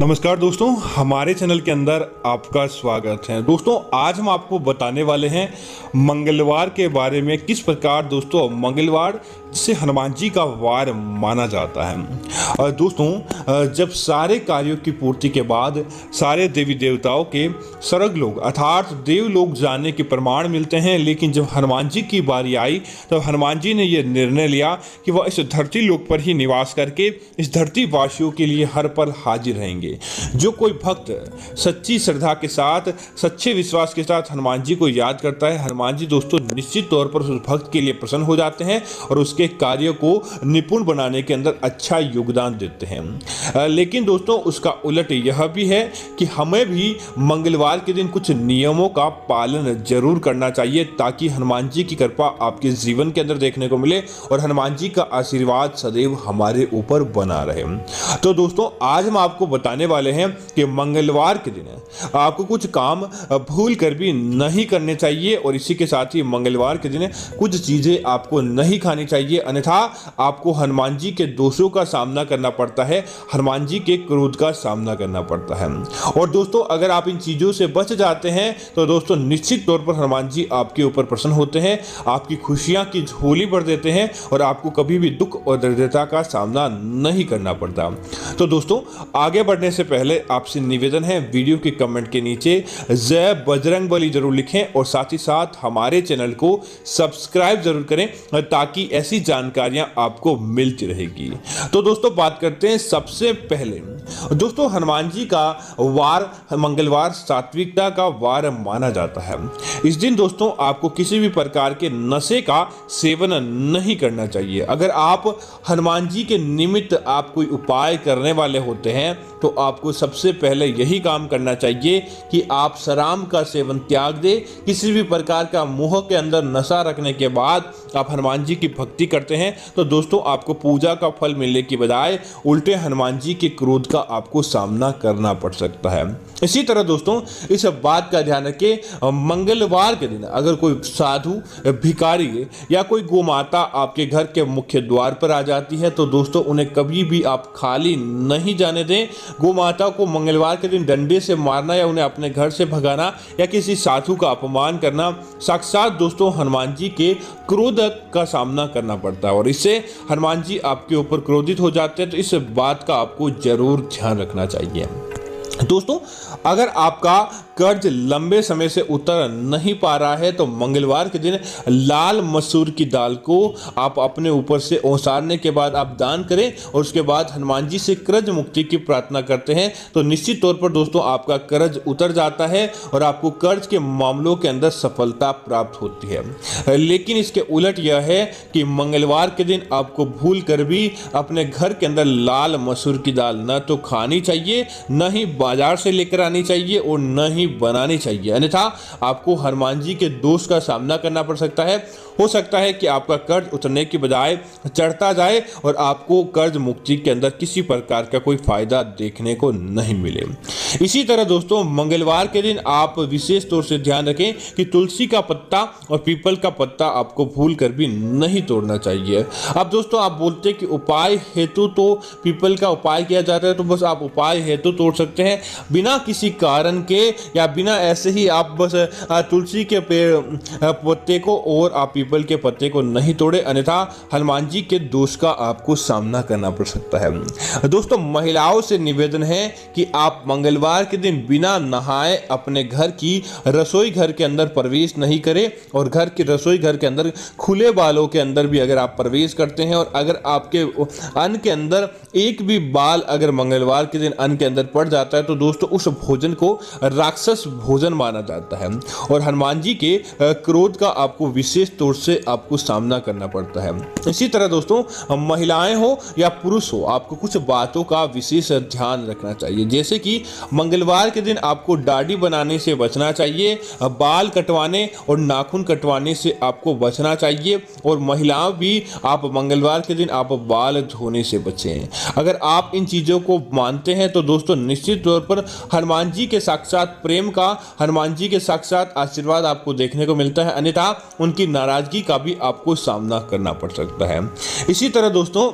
नमस्कार दोस्तों, हमारे चैनल के अंदर आपका स्वागत है। दोस्तों, आज हम आपको बताने वाले हैं मंगलवार के बारे में। किस प्रकार दोस्तों मंगलवार जिसे हनुमान जी का वार माना जाता है। दोस्तों, जब सारे कार्यों की पूर्ति के बाद सारे देवी देवताओं के स्वर्ग लोग अर्थात देवलोक जाने के प्रमाण मिलते हैं, लेकिन जब हनुमान जी की बारी आई तब हनुमान जी ने यह निर्णय लिया कि वह इस धरती लोक पर ही निवास करके इस धरती वासियों के लिए हर पल हाजिर रहेंगे। जो कोई भक्त सच्ची श्रद्धा के साथ, सच्चे विश्वास के साथ हनुमान जी को याद करता है, हनुमान जी दोस्तों निश्चित तौर पर उस भक्त के लिए प्रसन्न हो जाते हैं और उसके कार्य को निपुण बनाने के अंदर अच्छा योगदान देते हैं। लेकिन दोस्तों, उसका उलट यह भी है कि हमें भी मंगलवार के दिन कुछ नियमों का पालन जरूर करना चाहिए, ताकि हनुमान जी की कृपा आपके जीवन के अंदर देखने को मिले और हनुमान जी का आशीर्वाद सदैव हमारे ऊपर बना रहे। तो दोस्तों, आज हम आपको बताने वाले हैं कि मंगलवार के दिन आपको कुछ काम भूल कर भी नहीं करने चाहिए, और इसी के साथ ही मंगलवार के दिन कुछ चीजें आपको नहीं खानी चाहिए, अन्यथा आपको हनुमान जी के दोषों का सामना करना पड़ता है, हनुमान जी के क्रोध का सामना करना पड़ता है। और दोस्तों, अगर आप इन चीजों से बच जाते हैं तो दोस्तों निश्चित तौर पर हनुमान जी आपके ऊपर प्रसन्न होते हैं, आपकी खुशियां की झोली भर देते हैं और आपको कभी भी दुख और दरिद्रता का सामना नहीं करना पड़ता। तो दोस्तों, आगे बढ़ने से पहले आपसे निवेदन है, वीडियो के कमेंट के नीचे जय बजरंगबली जरूर लिखें और साथ ही साथ हमारे चैनल को सब्सक्राइब जरूर करें, ताकि ऐसी जानकारियां आपको मिलती रहेगी। तो दोस्तों, बात करते हैं सबसे पहले। दोस्तों, हनुमान जी का वार मंगलवार सात्विकता का वार माना जाता है। इस दिन दोस्तों आपको किसी भी प्रकार के नशे का सेवन नहीं करना चाहिए। अगर आप हनुमान जी के निमित्त आप कोई उपाय करने वाले होते हैं तो आपको सबसे पहले यही काम करना चाहिए कि आप शराब का सेवन त्याग दें। किसी भी प्रकार का मुंह के अंदर नशा रखने के बाद आप हनुमान जी की भक्ति करते हैं तो दोस्तों आपको पूजा का फल मिलने की बजाय उल्टे हनुमान जी के क्रोध का आपको सामना करना पड़ सकता है। इसी तरह दोस्तों, इस बात का ध्यान रखें, मंगलवार के दिन अगर कोई साधु, भिखारी या कोई गोमाता आपके घर के मुख्य द्वार पर आ जाती है तो दोस्तों उन्हें कभी भी आप खाली नहीं जाने दें। गोमाता को मंगलवार के दिन डंडे से मारना या उन्हें अपने घर से भगाना या किसी साधु का अपमान करना साक्षात दोस्तों हनुमान जी के क्रोध का सामना करना पड़ता है, और इससे हनुमान जी आपके ऊपर क्रोधित हो जाते हैं। तो इस बात का आपको जरूर ध्यान रखना चाहिए। दोस्तों, अगर आपका कर्ज लंबे समय से उतर नहीं पा रहा है तो मंगलवार के दिन लाल मसूर की दाल को आप अपने ऊपर से ओसारने के बाद आप दान करें और उसके बाद हनुमान जी से कर्ज मुक्ति की प्रार्थना करते हैं तो निश्चित तौर पर दोस्तों आपका कर्ज उतर जाता है और आपको कर्ज के मामलों के अंदर सफलता प्राप्त होती है। लेकिन इसके उलट यह है कि मंगलवार के दिन आपको भूल कर भी अपने घर के अंदर लाल मसूर की दाल न तो खानी चाहिए, न ही बाजार से लेकर आनी चाहिए और न ही बनानी चाहिए, अन्यथा आपको हनुमान जी के दोष का सामना करना पड़ सकता है। हो सकता है कि आपका कर्ज उतरने की बजाय चढ़ता जाए और आपको कर्ज मुक्ति के अंदर किसी प्रकार का कोई फायदा देखने को नहीं मिले। इसी तरह दोस्तों, मंगलवार के दिन आप विशेष तौर से ध्यान रखें कि तुलसी का पत्ता और पीपल का पत्ता आपको भूल कर भी नहीं तोड़ना चाहिए। अब दोस्तों आप बोलते हैं कि उपाय हेतु तो पीपल का उपाय किया जाता है, तो बस आप उपाय हेतु तोड़ सकते हैं, बिना किसी कारण के या बिना ऐसे ही आप बस तुलसी के पेड़ पत्ते को और आप पीपल के पत्ते को नहीं तोड़े, अन्यथा हनुमान जी के दोष का आपको सामना करना पड़ सकता है। दोस्तों, महिलाओं से निवेदन है कि आप मंगलवार के दिन बिना नहाए अपने घर की रसोई घर के अंदर प्रवेश नहीं करें, और घर की रसोई घर के अंदर खुले बालों के अंदर भी अगर आप प्रवेश करते हैं और अगर आपके अन्न के अंदर एक भी बाल अगर मंगलवार के दिन अन्न के अंदर पड़ जाता है तो दोस्तों उस भोजन को राक्षस भोजन माना जाता है और हनुमान जी के क्रोध का आपको विशेष तौर से आपको सामना करना पड़ता है। इसी तरह दोस्तों, महिलाएं हो या पुरुष हो, आपको कुछ बातों का विशेष ध्यान रखना चाहिए, जैसे कि मंगलवार के दिन आपको दाढ़ी बनाने से बचना चाहिए, बाल कटवाने और नाखून कटवाने से आपको बचना चाहिए, और महिलाओं भी आप मंगलवार के दिन आप बाल धोने से बचें। अगर आप इन चीजों को मानते हैं तो दोस्तों निश्चित तौर पर हनुमान जी के साक्षात प्रेम का, हनुमान जी के साक्षात आशीर्वाद आपको देखने को मिलता है, अन्यथा उनकी नाराजगी का भी आपको सामना करना पड़ सकता है। इसी तरह दोस्तों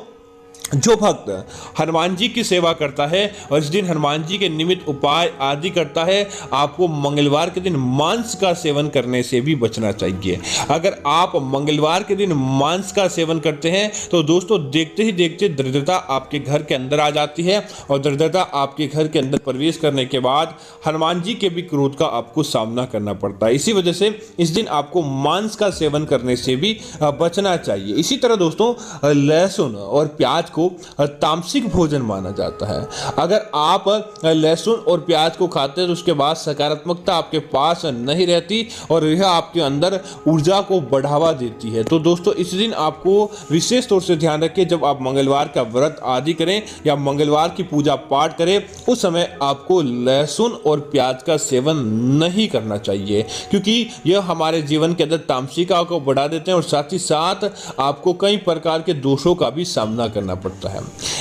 जो भक्त हनुमान जी की सेवा करता है और इस दिन हनुमान जी के निमित्त उपाय आदि करता है, आपको मंगलवार के दिन मांस का सेवन करने से भी बचना चाहिए। अगर आप मंगलवार के दिन मांस का सेवन करते हैं तो दोस्तों देखते ही देखते दरिद्रता आपके घर के अंदर आ जाती है और दरिद्रता आपके घर के अंदर प्रवेश करने के बाद हनुमान जी के भी क्रोध का आपको सामना करना पड़ता है। इसी वजह से इस दिन आपको मांस का सेवन करने से भी बचना चाहिए। इसी तरह दोस्तों लहसुन और प्याज को तामसिक भोजन माना जाता है। अगर आप लहसुन और प्याज को खाते हैं तो उसके बाद सकारात्मकता आपके पास नहीं रहती और यह आपके अंदर ऊर्जा को बढ़ावा देती है। तो दोस्तों इस दिन आपको विशेष तौर से ध्यान रखें, जब आप मंगलवार का व्रत आदि करें या मंगलवार की पूजा पाठ करें उस समय आपको लहसुन और प्याज का सेवन नहीं करना चाहिए, क्योंकि यह हमारे जीवन के अंदर तामसिकता को बढ़ा देते हैं और साथ ही साथ आपको कई प्रकार के दोषों का भी सामना करना पड़ता है।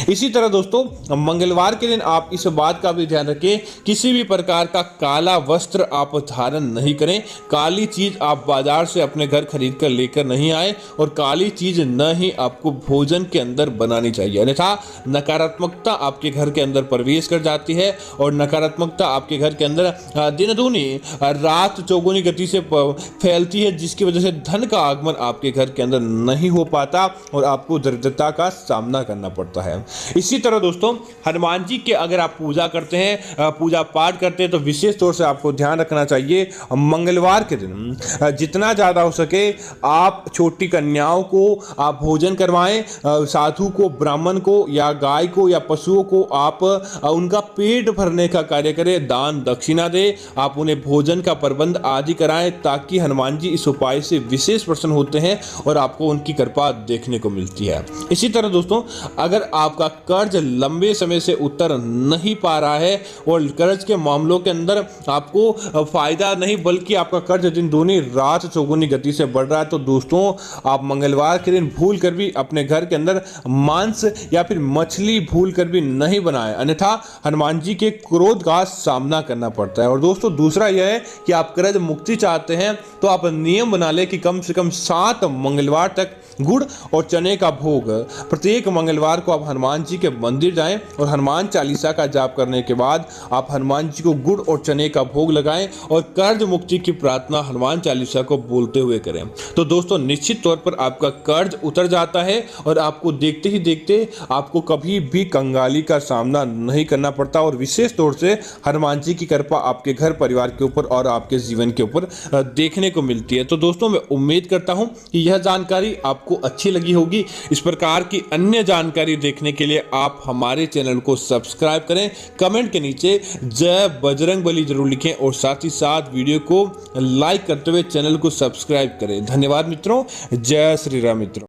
इसी तरह दोस्तों मंगलवार के दिन आप इस बात का भी ध्यान रखें, किसी भी प्रकार का काला वस्त्र आप धारण नहीं करें। काली चीज आप बाजार से अपने घर खरीद कर लेकर नहीं आए और काली चीज न ही आपको भोजन के अंदर बनानी चाहिए, अन्यथा नकारात्मकता आपके घर के अंदर प्रवेश कर जाती है और नकारात्मकता आपके घर के अंदर दिन दूनी रात चौगुनी गति से फैलती है, जिसकी वजह से धन का आगमन आपके घर के अंदर नहीं हो पाता और आपको दरिद्रता का सामना करना पड़ता है। इसी तरह दोस्तों हनुमान जी के अगर आप पूजा करते हैं, पूजा पाठ करते हैं, तो विशेष तौर से आपको ध्यान रखना चाहिए मंगलवार के दिन जितना ज़्यादा हो सके आप छोटी कन्याओं को आप भोजन करवाएं, साधु को, ब्राह्मण को या गाय को या पशुओं को आप उनका पेट भरने का कार्य करें, दान दक्षिणा दें, आप उन्हें भोजन का प्रबंध आदि कराएं, ताकि हनुमान जी इस उपाय से विशेष प्रसन्न होते हैं और आपको उनकी कृपा देखने को मिलती है। इसी तरह दोस्तों अगर आपका कर्ज लंबे समय से उतर नहीं पा रहा है और कर्ज के मामलों के अंदर आपको फायदा नहीं बल्कि आपका कर्ज दिन दूनी रात चौगुनी गति से बढ़ रहा है, तो दोस्तों आप मंगलवार के दिन भूल कर भी अपने घर के अंदर मांस या फिर मछली भूल कर भी नहीं बनाए, अन्यथा हनुमान जी के क्रोध का सामना करना पड़ता है। और दोस्तों दूसरा यह है कि आप कर्ज मुक्ति चाहते हैं तो आप नियम बना ले कि कम से कम 7 मंगलवार तक गुड़ और चने का भोग प्रत्येक मंगलवार को आप हनुमान जी के मंदिर जाएं और हनुमान चालीसा का जाप करने के बाद आप हनुमान जी को गुड़ और चने का भोग लगाएं और कर्ज मुक्ति की प्रार्थना हनुमान चालीसा को बोलते हुए करें। तो दोस्तों निश्चित तौर पर आपका कर्ज उतर जाता है और आपको देखते ही देखते आपको कभी भी कंगाली का सामना नहीं करना पड़ता और विशेष तौर से हनुमान जी की कृपा आपके घर परिवार के ऊपर और आपके जीवन के ऊपर देखने को मिलती है। तो दोस्तों मैं उम्मीद करता हूं कि यह जानकारी आपको अच्छी लगी होगी। इस प्रकार की अन्य जानकारी देखने के लिए आप हमारे चैनल को सब्सक्राइब करें, कमेंट के नीचे जय बजरंगबली जरूर लिखें और साथ ही साथ वीडियो को लाइक करते हुए चैनल को सब्सक्राइब करें। धन्यवाद मित्रों, जय श्री राम मित्रों।